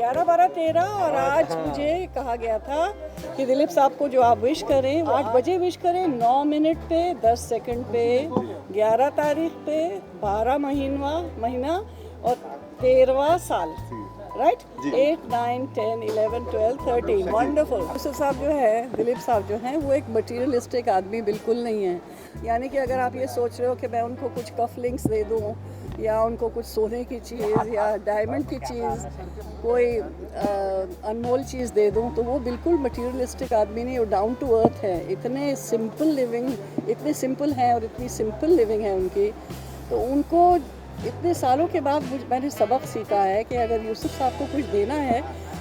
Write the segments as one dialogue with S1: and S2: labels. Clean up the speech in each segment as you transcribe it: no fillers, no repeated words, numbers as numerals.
S1: 11, 12, 13 और आज मुझे कहा गया था कि दिलीप साहब को जो आप विश करें 8 बजे विश करें, 9 मिनट पे 10 सेकंड पे, 11 तारीख पे, 12 महीना और 13वां साल, राइट? 8, 9, 10, 11, 12, 13, वंडरफुल। यूसुफ साहब जो है, दिलीप साहब जो हैं, वो एक मटीरियलिस्टिक आदमी बिल्कुल नहीं है। यानी कि अगर आप ये सोच रहे हो कि मैं उनको कुछ कफ लिंक्स दे दूँ या उनको कुछ सोने की चीज़ या डायमंड की चीज़, कोई अनमोल चीज़ दे दूँ, तो वो बिल्कुल मटीरियलिस्टिक आदमी नहीं, वो डाउन टू अर्थ है। इतने सिंपल लिविंग, इतने सिंपल हैं और इतनी सिंपल लिविंग है उनकी। तो उनको इतने सालों के बाद मैंने सबक सीखा है कि अगर यूसुफ साहब को कुछ देना है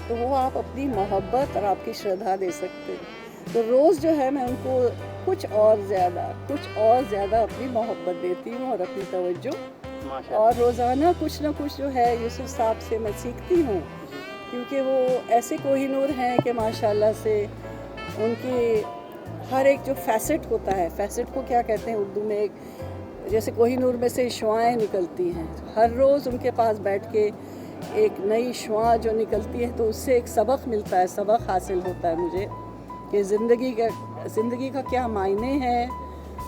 S1: तो वो आप अपनी मोहब्बत और आपकी श्रद्धा दे सकते हैं। तो रोज़ जो है मैं उनको कुछ और ज़्यादा अपनी मोहब्बत देती हूँ और अपनी तवज्जो, और रोज़ाना कुछ ना कुछ जो है यूसुफ साहब से मैं सीखती हूँ, क्योंकि वो ऐसे कोहिनूर हैं कि माशाल्लाह से उनकी हर एक जो फैसेट होता है, फैसेट को क्या कहते हैं उर्दू में, एक जैसे कोहिनूर में से शुआएँ निकलती हैं, हर रोज़ उनके पास बैठ के एक नई शुआ जो निकलती है तो उससे एक सबक मिलता है, सबक हासिल होता है मुझे कि ज़िंदगी का क्या मायने हैं,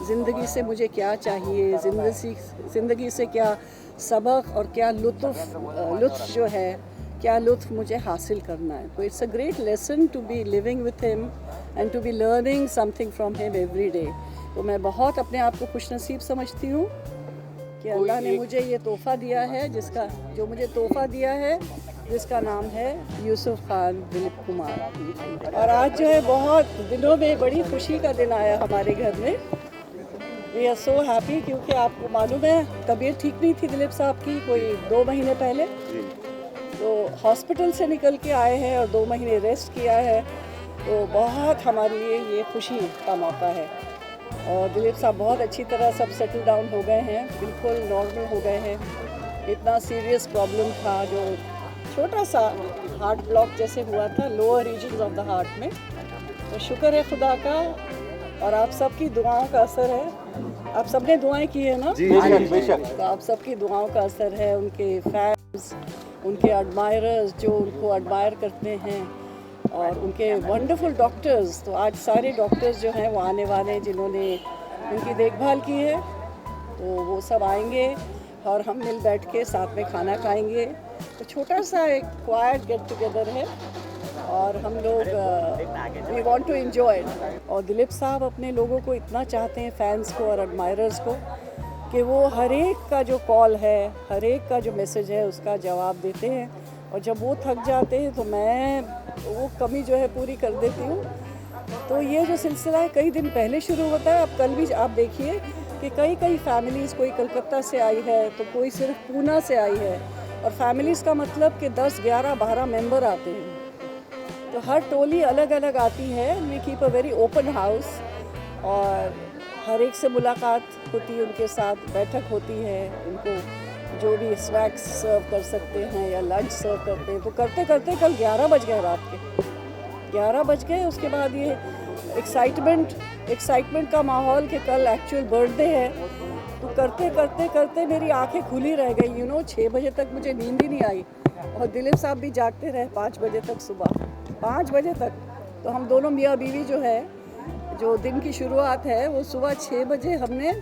S1: ज़िंदगी से मुझे क्या चाहिए, ज़िंदगी से क्या सबक और क्या लुत्फ़ जो है, क्या लुत्फ़ मुझे हासिल करना है। तो it's a great lesson to be living with him and to be learning something from him every day. तो मैं बहुत अपने आप को खुशनसीब समझती हूँ कि अल्लाह ने मुझे ये तोहफ़ा दिया है, जिसका नाम है यूसुफ खान दिलीप कुमार। और आज जो है बहुत दिनों में बड़ी खुशी का दिन आया हमारे घर में। वी आर सो हैप्पी, क्योंकि आपको मालूम है तबीयत ठीक नहीं थी दिलीप साहब की कोई 2 महीने पहले, तो हॉस्पिटल से निकल के आए हैं और 2 महीने रेस्ट किया है। तो बहुत हमारे लिए ये खुशी का मौका है। और दिलीप साहब बहुत अच्छी तरह सब सेटल डाउन हो गए हैं, बिल्कुल नॉर्मल हो गए हैं। इतना सीरियस प्रॉब्लम था, जो छोटा सा हार्ट ब्लॉक जैसे हुआ था lower regions of the heart में, तो शुक्र है खुदा का और आप सबकी दुआओं का असर है। आप सबने दुआएं की है ना? जी बेशक। तो आप सबकी दुआओं का असर है। उनके फैंस, उनके एडमायरर्स जो उनको एडमायर करते हैं, और उनके वंडरफुल डॉक्टर्स, तो आज सारे डॉक्टर्स जो हैं वो आने वाले हैं जिन्होंने उनकी देखभाल की है, तो वो सब आएंगे और हम मिल बैठ के साथ में खाना खाएंगे। तो छोटा सा एक क्वाइट गेट टुगेदर है और हम लोग वी वांट टू एंजॉय। और दिलीप साहब अपने लोगों को इतना चाहते हैं, फैंस को और एडमायरर्स को, कि वो हर एक का जो कॉल है, हर एक का जो मैसेज है उसका जवाब देते हैं। और जब वो थक जाते हैं तो मैं वो कमी जो है पूरी कर देती हूँ। तो ये जो सिलसिला है कई दिन पहले शुरू होता है। अब कल भी आप देखिए कि कई फैमिलीज़, कोई कलकत्ता से आई है तो कोई सिर्फ पूना से आई है, और फैमिलीज़ का मतलब कि 10, 11, 12 मेंबर आते हैं। तो हर टोली अलग अलग आती है। We keep a very open house और हर एक से मुलाकात होती है, उनके साथ बैठक होती है, उनको जो भी स्नैक्स सर्व कर सकते हैं या लंच सर्व करते हैं। तो करते करते कल 11 बज गए, रात के 11 बज गए। उसके बाद ये एक्साइटमेंट का माहौल कि कल एक्चुअल बर्थडे है। तो करते मेरी आंखें खुली रह गई, 6 बजे तक मुझे नींद ही नहीं आई। और दिलीप साहब भी जागते रहे 5 बजे तक, सुबह 5 बजे तक। तो हम दोनों मियाँ बीवी जो है, जो दिन की शुरुआत है, वो सुबह 6 बजे हमें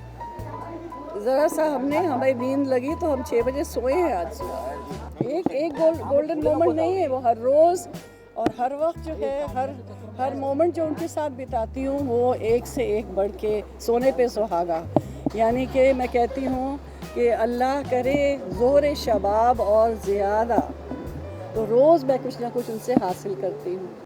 S1: नींद लगी तो हम 6 बजे सोए हैं आज सुबह। एक गोल्डन मोमेंट नहीं है, वो हर रोज़ और हर वक्त जो है, हर मोमेंट जो उनके साथ बिताती हूँ वो एक से एक बढ़ के सोने पे सुहागा। यानी कि मैं कहती हूँ कि अल्लाह करे ज़ोर शबाब और ज़ियादा, तो रोज़ मैं कुछ ना कुछ उनसे हासिल करती हूँ।